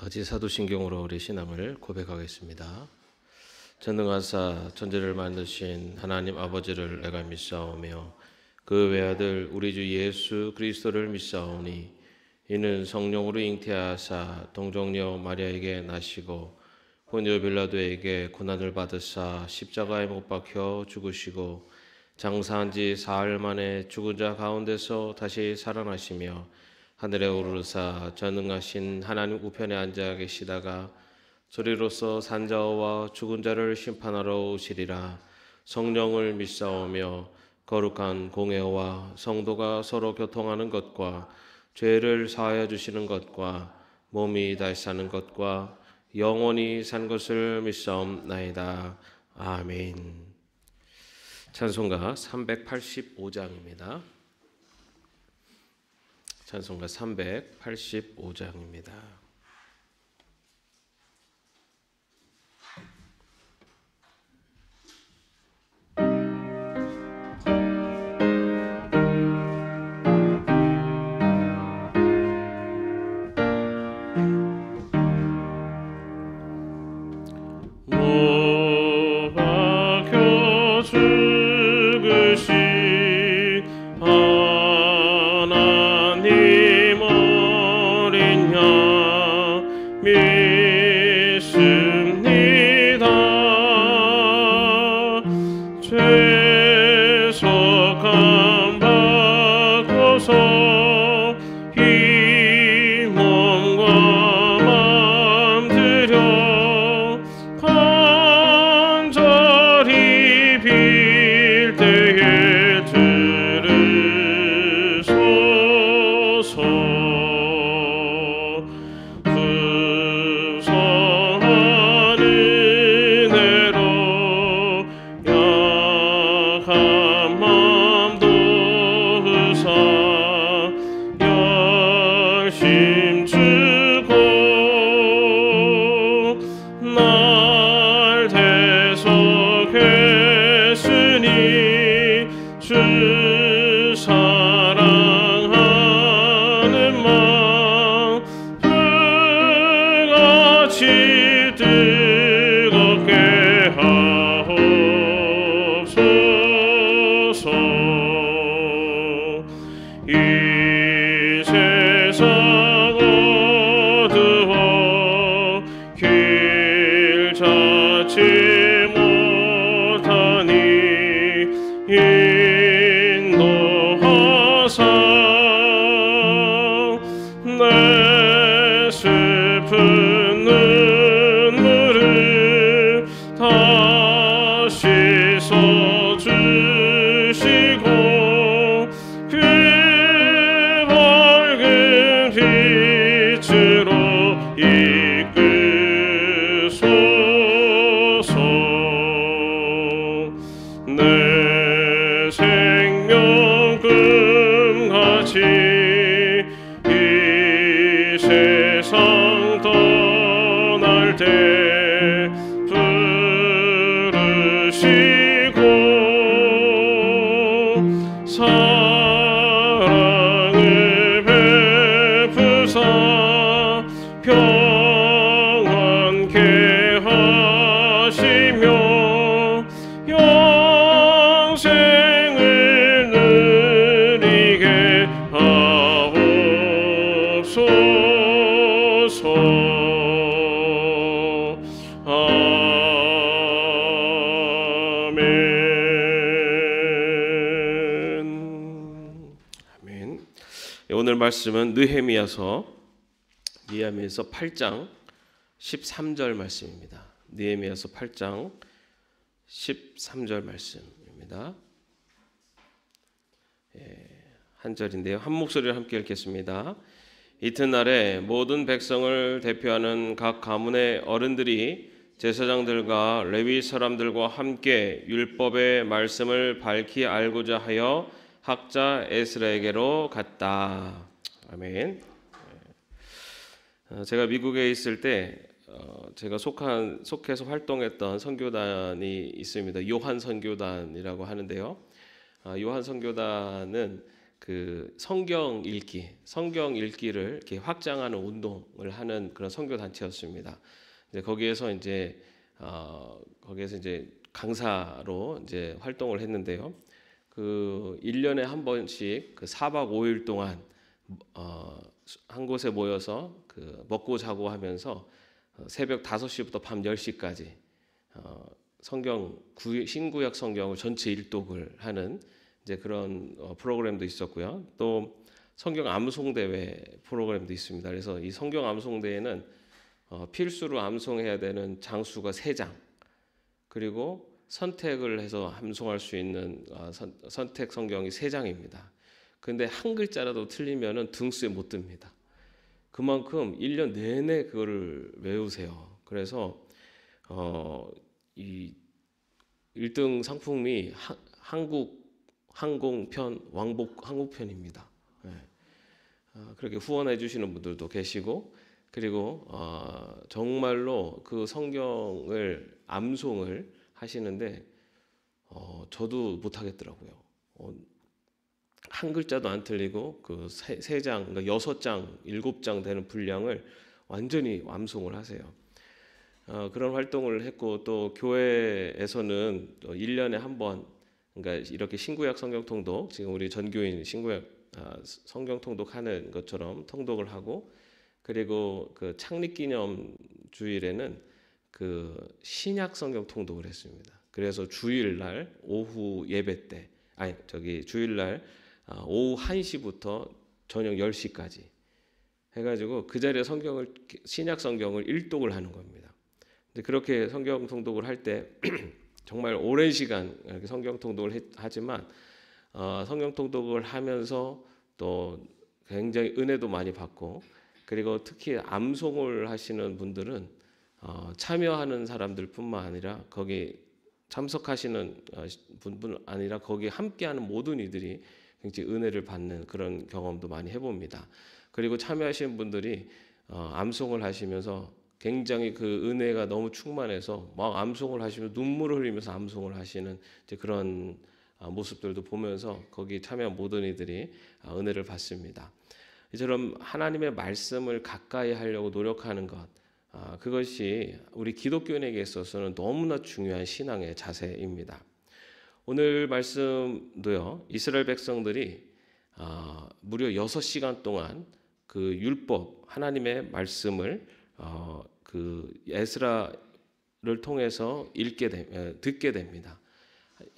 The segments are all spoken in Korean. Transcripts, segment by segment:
더지 사도신경으로 우리 신앙을 고백하겠습니다. 전능하사 천지를 만드신 하나님 아버지를 내가 믿사오며 그 외아들 우리 주 예수 그리스도를 믿사오니 이는 성령으로 잉태하사 동정녀 마리아에게 나시고 본디오 빌라도에게 고난을 받으사 십자가에 못 박혀 죽으시고 장사한 지 사흘 만에 죽은 자 가운데서 다시 살아나시며 하늘에 오르사 전능하신 하나님 우편에 앉아 계시다가 저리로서 산자와 죽은 자를 심판하러 오시리라. 성령을 믿사오며 거룩한 공회와 성도가 서로 교통하는 것과 죄를 사하여 주시는 것과 몸이 다시 사는 것과 영원히 산 것을 믿사옵나이다. 아멘. 찬송가 385장입니다. 찬송가 385장입니다. 오늘 말씀은 느헤미야서 8장 13절 말씀입니다. 느헤미야서 8장 13절 말씀입니다. 한 절인데요. 한 목소리로 함께 읽겠습니다. 이튿날에 모든 백성을 대표하는 각 가문의 어른들이 제사장들과 레위 사람들과 함께 율법의 말씀을 밝히 알고자 하여 학자 에스라에게로 갔다. 아멘. 제가 미국에 있을 때 제가 속해서 활동했던 선교단이 있습니다. 요한 선교단이라고 하는데요. 요한 선교단은 그 성경 읽기를 이렇게 확장하는 운동을 하는 그런 선교 단체였습니다. 이제 거기에서 이제 강사로 이제 활동을 했는데요. 그 1년에 한 번씩 그 4박 5일 동안 한 곳에 모여서 그 먹고 자고 하면서 새벽 5시부터 밤 10시까지 신구약 성경을 전체 일독을 하는 이제 그런 프로그램도 있었고요. 또 성경 암송 대회 프로그램도 있습니다. 그래서 이 성경 암송 대회는 필수로 암송해야 되는 장수가 3장, 그리고 선택을 해서 암송할 수 있는 선택 성경이 3장입니다. 근데 한 글자라도 틀리면은 등수에 못 듭니다. 그만큼 1년 내내 그거를 외우세요. 그래서 이 1등 상품이 한국 항공편 왕복 항공편입니다. 네. 그렇게 후원해 주시는 분들도 계시고, 그리고 정말로 그 성경을 암송을 하시는데 저도 못 하겠더라고요. 한 글자도 안 틀리고 그 3장, 그러니까 6장, 7장 되는 분량을 완전히 암송을 하세요. 그런 활동을 했고, 또 교회에서는 또 1년에 한 번, 그러니까 이렇게 신구약 성경 통독, 지금 우리 전교인 신구약 성경 통독하는 것처럼 통독을 하고, 그리고 그 창립기념 주일에는 그 신약 성경 통독을 했습니다. 그래서 주일날 오후 예배 때, 주일날 오후 1시부터 저녁 10시까지 해가지고 그 자리에 신약 성경을 일독을 하는 겁니다. 그렇게 성경 통독을 할 때 정말 오랜 시간 이렇게 성경 통독을 하지만 성경 통독을 하면서 또 굉장히 은혜도 많이 받고, 그리고 특히 암송을 하시는 분들은 참여하는 사람들뿐만 아니라 거기 참석하시는 분뿐 아니라 거기 함께하는 모든 이들이 굉장히 은혜를 받는 그런 경험도 많이 해봅니다. 그리고 참여하시는 분들이 암송을 하시면서 굉장히 그 은혜가 너무 충만해서 막 암송을 하시면서 눈물을 흘리면서 암송을 하시는 이제 그런 모습들도 보면서 거기 참여한 모든 이들이 은혜를 받습니다. 이처럼 하나님의 말씀을 가까이 하려고 노력하는 것, 그것이 우리 기독교인에게 있어서는 너무나 중요한 신앙의 자세입니다. 오늘 말씀도요, 이스라엘 백성들이 무려 6시간 동안 그 율법, 하나님의 말씀을 그 에스라를 통해서 듣게 됩니다.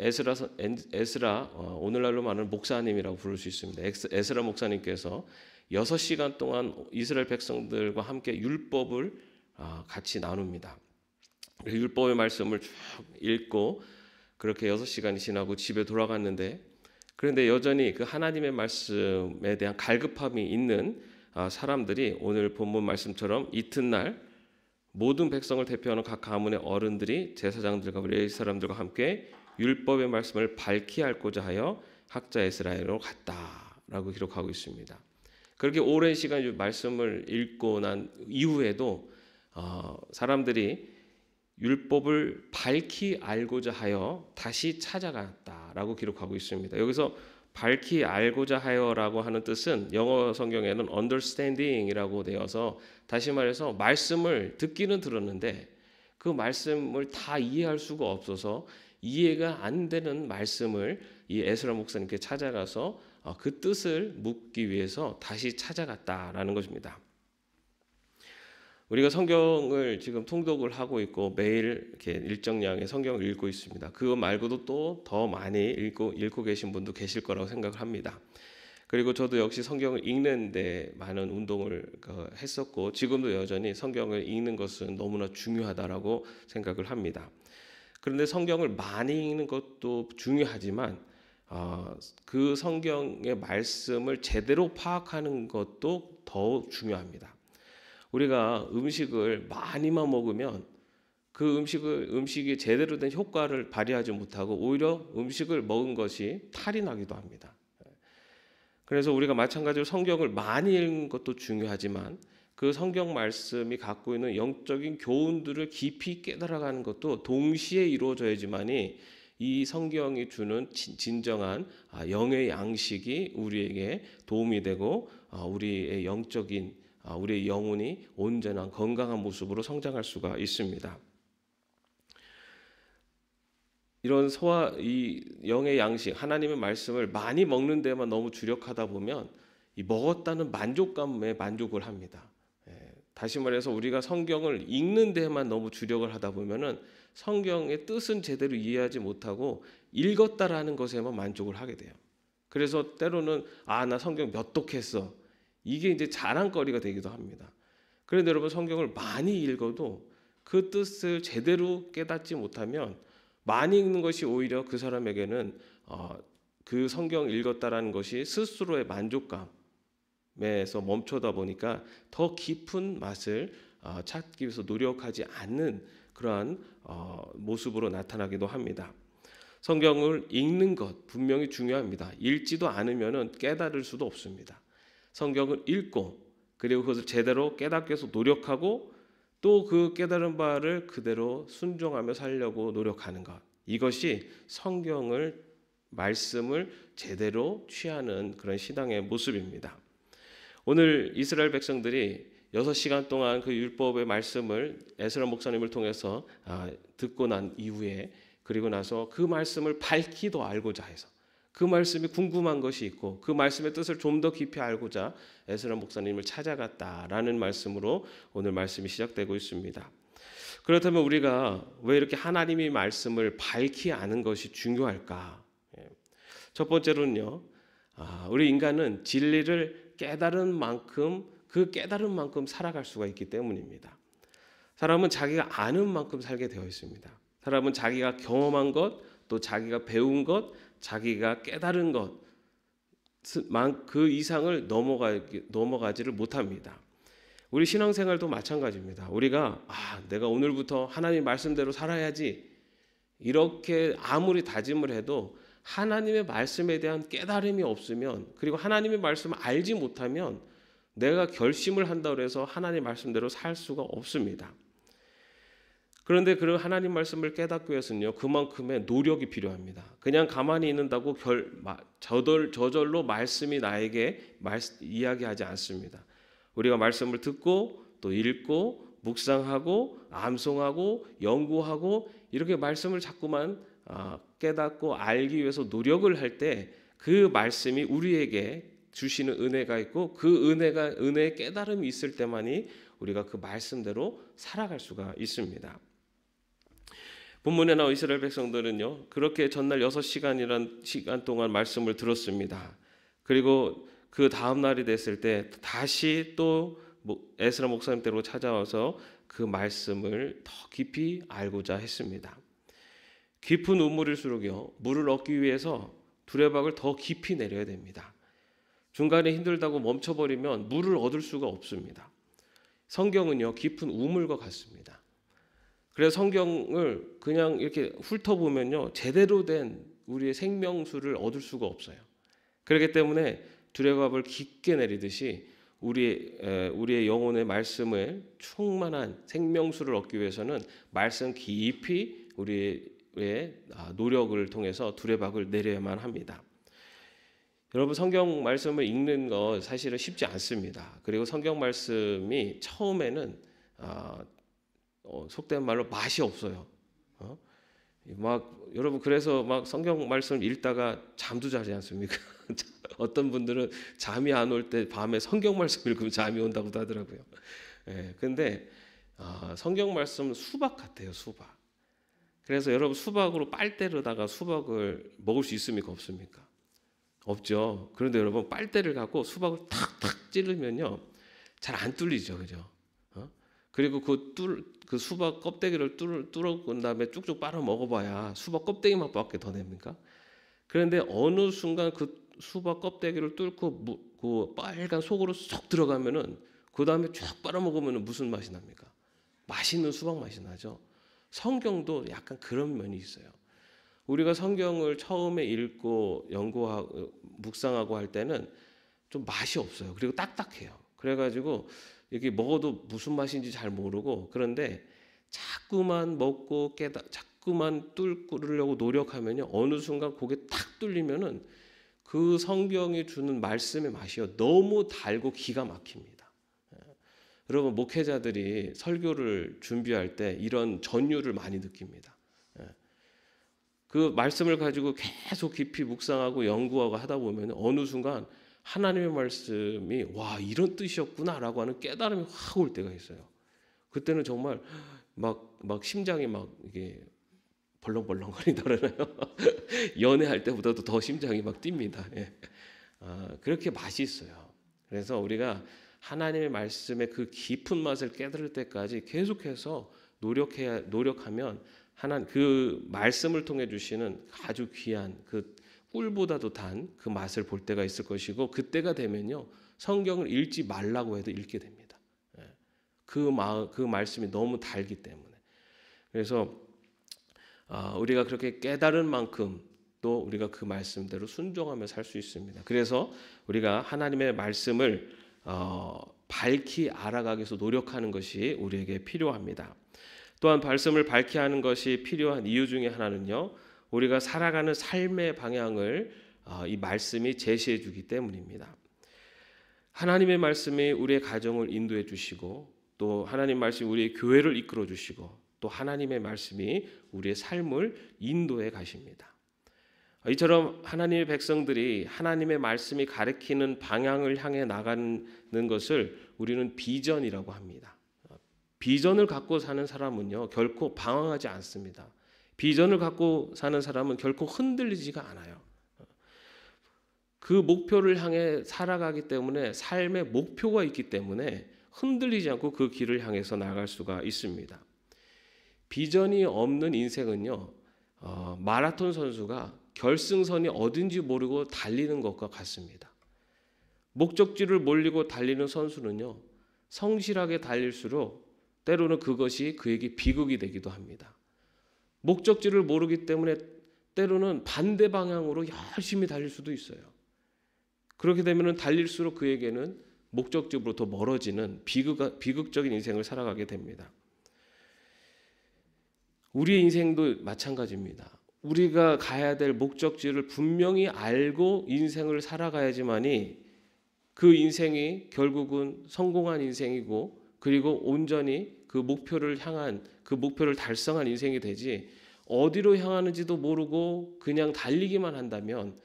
에스라, 오늘날로 말하는 목사님이라고 부를 수 있습니다. 에스라 목사님께서 6시간 동안 이스라엘 백성들과 함께 율법을 같이 나눕니다. 율법의 말씀을 쭉 읽고 그렇게 6시간이 지나고 집에 돌아갔는데, 그런데 여전히 그 하나님의 말씀에 대한 갈급함이 있는 사람들이 오늘 본문 말씀처럼 이튿날 모든 백성을 대표하는 각 가문의 어른들이 제사장들과 레위 사람들과 함께 율법의 말씀을 밝히 앓고자 하여 학자 에스라엘로 갔다라고 기록하고 있습니다. 그렇게 오랜 시간 말씀을 읽고 난 이후에도 사람들이 율법을 밝히 알고자 하여 다시 찾아갔다라고 기록하고 있습니다. 여기서 밝히 알고자 하여라고 하는 뜻은 영어 성경에는 understanding이라고 되어서, 다시 말해서 말씀을 듣기는 들었는데 그 말씀을 다 이해할 수가 없어서 이해가 안 되는 말씀을 이 에스라 목사님께 찾아가서 그 뜻을 묻기 위해서 다시 찾아갔다라는 것입니다. 우리가 성경을 지금 통독을 하고 있고 매일 이렇게 일정량의 성경을 읽고 있습니다. 그거 말고도 또 더 많이 읽고 계신 분도 계실 거라고 생각을 합니다. 그리고 저도 역시 성경을 읽는 데 많은 운동을 했었고, 지금도 여전히 성경을 읽는 것은 너무나 중요하다라고 생각을 합니다. 그런데 성경을 많이 읽는 것도 중요하지만 그 성경의 말씀을 제대로 파악하는 것도 더 중요합니다. 우리가 음식을 많이만 먹으면 그 음식이 제대로 된 효과를 발휘하지 못하고 오히려 음식을 먹은 것이 탈이 나기도 합니다. 그래서 우리가 마찬가지로 성경을 많이 읽는 것도 중요하지만 그 성경 말씀이 갖고 있는 영적인 교훈들을 깊이 깨달아가는 것도 동시에 이루어져야지만이 이 성경이 주는 진정한 영의 양식이 우리에게 도움이 되고 우리의 영적인 우리의 영혼이 온전한 건강한 모습으로 성장할 수가 있습니다. 이런 이 영의 양식, 하나님의 말씀을 많이 먹는 데만 너무 주력하다 보면 이 먹었다는 만족감에 만족을 합니다. 다시 말해서 우리가 성경을 읽는 데만 너무 주력을 하다 보면은 성경의 뜻은 제대로 이해하지 못하고 읽었다라는 것에만 만족을 하게 돼요. 그래서 때로는 나 성경 몇 독했어. 이게 이제 자랑거리가 되기도 합니다. 그런데 여러분 성경을 많이 읽어도 그 뜻을 제대로 깨닫지 못하면 많이 읽는 것이 오히려 그 사람에게는 그 성경 읽었다라는 것이 스스로의 만족감에서 멈춰다 보니까 더 깊은 맛을 찾기 위해서 노력하지 않는 그러한 모습으로 나타나기도 합니다. 성경을 읽는 것 분명히 중요합니다. 읽지도 않으면 깨달을 수도 없습니다. 성경을 읽고 그리고 그것을 제대로 깨닫기 위해서 노력하고 또 그 깨달은 바를 그대로 순종하며 살려고 노력하는 것, 이것이 성경을 말씀을 제대로 취하는 그런 신앙의 모습입니다. 오늘 이스라엘 백성들이 6시간 동안 그 율법의 말씀을 에스라 목사님을 통해서 듣고 난 이후에 그리고 나서 그 말씀을 밝히도 알고자 해서 그 말씀이 궁금한 것이 있고 그 말씀의 뜻을 좀 더 깊이 알고자 에스라 목사님을 찾아갔다라는 말씀으로 오늘 말씀이 시작되고 있습니다. 그렇다면 우리가 왜 이렇게 하나님의 말씀을 밝히 아는 것이 중요할까? 첫 번째로는요, 우리 인간은 진리를 깨달은 만큼 그 깨달은 만큼 살아갈 수가 있기 때문입니다. 사람은 자기가 아는 만큼 살게 되어 있습니다. 사람은 자기가 경험한 것, 또 자기가 배운 것, 자기가 깨달은 것, 그 이상을 넘어가지를 못합니다. 우리 신앙생활도 마찬가지입니다. 우리가 내가 오늘부터 하나님 말씀대로 살아야지 이렇게 아무리 다짐을 해도 하나님의 말씀에 대한 깨달음이 없으면, 그리고 하나님의 말씀을 알지 못하면 내가 결심을 한다고 해서 하나님 말씀대로 살 수가 없습니다. 그런데 그 하나님 말씀을 깨닫기 위해서는요, 그만큼의 노력이 필요합니다. 그냥 가만히 있는다고 저절로 말씀이 나에게 이야기하지 않습니다. 우리가 말씀을 듣고 또 읽고 묵상하고 암송하고 연구하고 이렇게 말씀을 자꾸만 깨닫고 알기 위해서 노력을 할 때 그 말씀이 우리에게 주시는 은혜가 있고 그 은혜의 깨달음이 있을 때만이 우리가 그 말씀대로 살아갈 수가 있습니다. 본문에 나온 이스라엘 백성들은요, 그렇게 전날 6시간이란 시간 동안 말씀을 들었습니다. 그리고 그 다음 날이 됐을 때 다시 또 에스라 목사님 댁으로 찾아와서 그 말씀을 더 깊이 알고자 했습니다. 깊은 우물일수록요, 물을 얻기 위해서 두레박을 더 깊이 내려야 됩니다. 중간에 힘들다고 멈춰버리면 물을 얻을 수가 없습니다. 성경은요, 깊은 우물과 같습니다. 그래서 성경을 그냥 이렇게 훑어보면요, 제대로 된 우리의 생명수를 얻을 수가 없어요. 그렇기 때문에 두레박을 깊게 내리듯이 우리의 영혼의 말씀을 충만한 생명수를 얻기 위해서는 말씀 깊이 우리의 노력을 통해서 두레박을 내려야만 합니다. 여러분, 성경 말씀을 읽는 거 사실은 쉽지 않습니다. 그리고 성경 말씀이 처음에는 속된 말로 맛이 없어요. 여러분, 그래서 성경 말씀을 읽다가 잠도 자지 않습니까? 어떤 분들은 잠이 안 올 때 밤에 성경 말씀 읽으면 잠이 온다고도 하더라고요. 근데 성경 말씀은 수박 같아요, 수박. 그래서 여러분, 수박으로 빨대로다가 수박을 먹을 수 있습니까, 없습니까? 없죠. 그런데 여러분, 빨대를 갖고 수박을 탁탁 찌르면요, 잘 안 뚫리죠, 그죠? 그리고 그 수박 껍데기를 뚫은 다음에 쭉쭉 빨아 먹어봐야 수박 껍데기 맛밖에 더 냅니까? 그런데 어느 순간 그 수박 껍데기를 뚫고 그 빨간 속으로 쏙 들어가면은 그 다음에 쭉 빨아 먹으면 무슨 맛이 납니까? 맛있는 수박 맛이 나죠. 성경도 약간 그런 면이 있어요. 우리가 성경을 처음에 읽고 연구하고 묵상하고 할 때는 좀 맛이 없어요. 그리고 딱딱해요. 그래가지고 이게 먹어도 무슨 맛인지 잘 모르고, 그런데 자꾸만 먹고 자꾸만 뚫으려고 노력하면요, 어느 순간 고개 탁 뚫리면은 그 성경이 주는 말씀의 맛이요 너무 달고 기가 막힙니다. 여러분, 목회자들이 설교를 준비할 때 이런 전율을 많이 느낍니다. 그 말씀을 가지고 계속 깊이 묵상하고 연구하고 하다 보면 어느 순간 하나님의 말씀이 와, 이런 뜻이었구나라고 하는 깨달음이 확 올 때가 있어요. 그때는 정말 막 심장이 막 이게 벌렁벌렁거린다 그러나요? 연애할 때보다도 더 심장이 막 뜁니다. 예. 그렇게 맛이 있어요. 그래서 우리가 하나님의 말씀의 그 깊은 맛을 깨달을 때까지 계속해서 노력하면 그 말씀을 통해 주시는 아주 귀한 그 꿀보다도 단 그 맛을 볼 때가 있을 것이고, 그때가 되면요, 성경을 읽지 말라고 해도 읽게 됩니다. 그 말씀이 너무 달기 때문에. 그래서 우리가 그렇게 깨달은 만큼 또 우리가 그 말씀대로 순종하며 살 수 있습니다. 그래서 우리가 하나님의 말씀을 밝히 알아가기 위해서 노력하는 것이 우리에게 필요합니다. 또한 말씀을 밝히 하는 것이 필요한 이유 중에 하나는요, 우리가 살아가는 삶의 방향을 이 말씀이 제시해 주기 때문입니다. 하나님의 말씀이 우리의 가정을 인도해 주시고, 또 하나님 말씀이 우리의 교회를 이끌어 주시고, 또 하나님의 말씀이 우리의 삶을 인도해 가십니다. 이처럼 하나님의 백성들이 하나님의 말씀이 가리키는 방향을 향해 나가는 것을 우리는 비전이라고 합니다. 비전을 갖고 사는 사람은요, 결코 방황하지 않습니다. 비전을 갖고 사는 사람은 결코 흔들리지가 않아요. 그 목표를 향해 살아가기 때문에, 삶의 목표가 있기 때문에 흔들리지 않고 그 길을 향해서 나갈 수가 있습니다. 비전이 없는 인생은요, 마라톤 선수가 결승선이 어딘지 모르고 달리는 것과 같습니다. 목적지를 몰리고 달리는 선수는요, 성실하게 달릴수록 때로는 그것이 그에게 비극이 되기도 합니다. 목적지를 모르기 때문에 때로는 반대 방향으로 열심히 달릴 수도 있어요. 그렇게 되면 달릴수록 그에게는 목적지로부터 멀어지는 비극적인 인생을 살아가게 됩니다. 우리의 인생도 마찬가지입니다. 우리가 가야 될 목적지를 분명히 알고 인생을 살아가야지만이 그 인생이 결국은 성공한 인생이고, 그리고 온전히 그 목표를 달성한 인생이 되지, 어디로 향하는지도 모르고 그냥 달리기만 한다면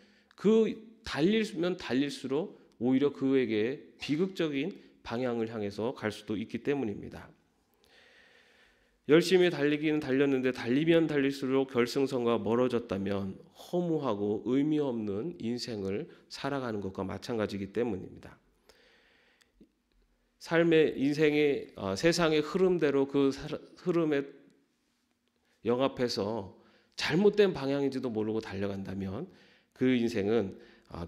달리면 달릴수록 오히려 그에게 비극적인 방향을 향해서 갈 수도 있기 때문입니다. 열심히 달리기는 달렸는데 달리면 달릴수록 결승선과 멀어졌다면 허무하고 의미 없는 인생을 살아가는 것과 마찬가지이기 때문입니다. 인생의 세상의 흐름대로 그 흐름에 영합해서 잘못된 방향인지도 모르고 달려간다면 그 인생은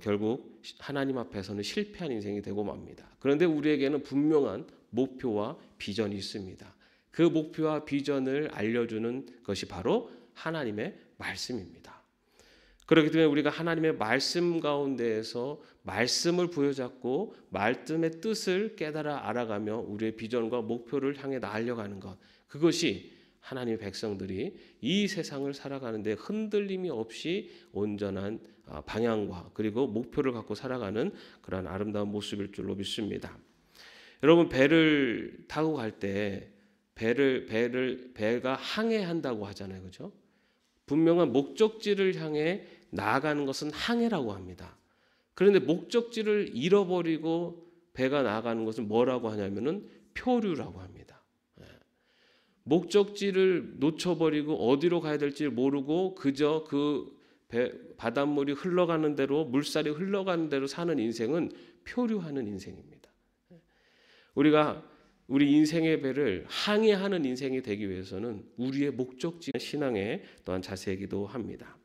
결국 하나님 앞에서는 실패한 인생이 되고 맙니다. 그런데 우리에게는 분명한 목표와 비전이 있습니다. 그 목표와 비전을 알려주는 것이 바로 하나님의 말씀입니다. 그렇기 때문에 우리가 하나님의 말씀 가운데에서 말씀을 부여잡고 말씀의 뜻을 깨달아 알아가며 우리의 비전과 목표를 향해 나아가는 것, 그것이 하나님의 백성들이 이 세상을 살아가는 데 흔들림이 없이 온전한 방향과 그리고 목표를 갖고 살아가는 그러한 아름다운 모습일 줄로 믿습니다. 여러분, 배를 타고 갈 때 배가 항해한다고 하잖아요. 그렇죠? 분명한 목적지를 향해 나아가는 것은 항해라고 합니다. 그런데 목적지를 잃어버리고 배가 나아가는 것은 뭐라고 하냐면은 표류라고 합니다. 목적지를 놓쳐버리고 어디로 가야 될지 모르고 그저 바닷물이 흘러가는 대로, 물살이 흘러가는 대로 사는 인생은 표류하는 인생입니다. 우리 인생의 배를 항해하는 인생이 되기 위해서는 우리의 목적지, 신앙에 또한 자세히기도 합니다.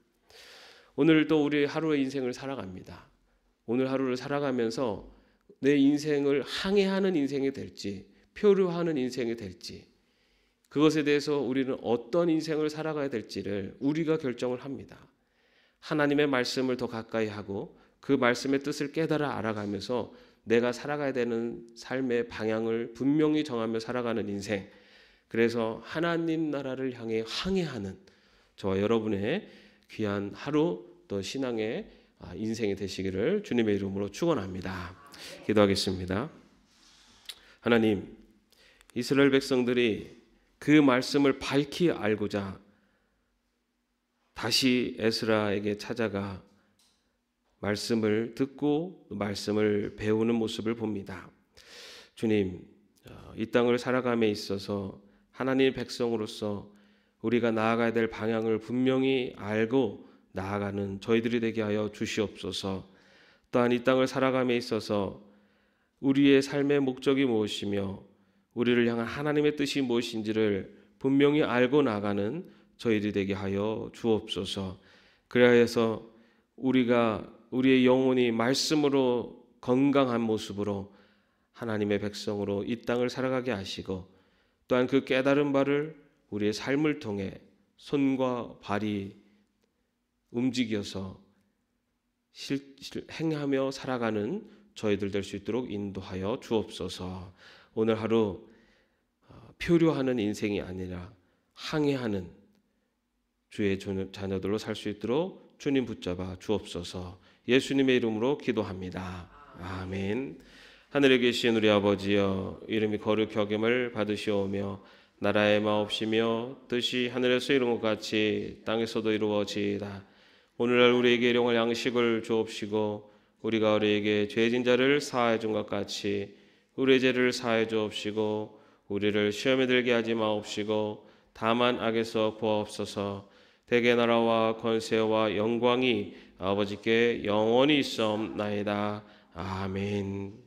오늘 또 우리 하루의 인생을 살아갑니다. 오늘 하루를 살아가면서 내 인생을 항해하는 인생이 될지 표류하는 인생이 될지, 그것에 대해서 우리는 어떤 인생을 살아가야 될지를 우리가 결정을 합니다. 하나님의 말씀을 더 가까이 하고 그 말씀의 뜻을 깨달아 알아가면서 내가 살아가야 되는 삶의 방향을 분명히 정하며 살아가는 인생, 그래서 하나님 나라를 향해 항해하는 저와 여러분의 귀한 하루 또 신앙의 인생이 되시기를 주님의 이름으로 축원합니다. 기도하겠습니다. 하나님, 이스라엘 백성들이 그 말씀을 밝히 알고자 다시 에스라에게 찾아가 말씀을 듣고 말씀을 배우는 모습을 봅니다. 주님, 이 땅을 살아감에 있어서 하나님의 백성으로서 우리가 나아가야 될 방향을 분명히 알고 나아가는 저희들이 되게 하여 주시옵소서. 또한 이 땅을 살아감에 있어서 우리의 삶의 목적이 무엇이며 우리를 향한 하나님의 뜻이 무엇인지를 분명히 알고 나가는 저희들이 되게 하여 주옵소서. 그래서 우리의 영혼이 말씀으로 건강한 모습으로 하나님의 백성으로 이 땅을 살아가게 하시고 또한 그 깨달은 바를 우리의 삶을 통해 손과 발이 움직여서 행하며 살아가는 저희들 될 수 있도록 인도하여 주옵소서. 오늘 하루 표류하는 인생이 아니라 항해하는 주의 자녀들로 살 수 있도록 주님 붙잡아 주옵소서. 예수님의 이름으로 기도합니다. 아멘. 하늘에 계신 우리 아버지여, 이름이 거룩히 여김을 받으시오며 나라의 마옵시며 뜻이 하늘에서 이룬 것 같이 땅에서도 이루어지이다. 오늘날 우리에게 일용할 양식을 주옵시고 우리가 우리에게 죄진 자를 사하여 준 것 같이 우리의 죄를 사하여 주옵시고 우리를 시험에 들게 하지 마옵시고 다만 악에서 구하옵소서. 대개 나라와 권세와 영광이 아버지께 영원히 있사옵나이다. 아멘.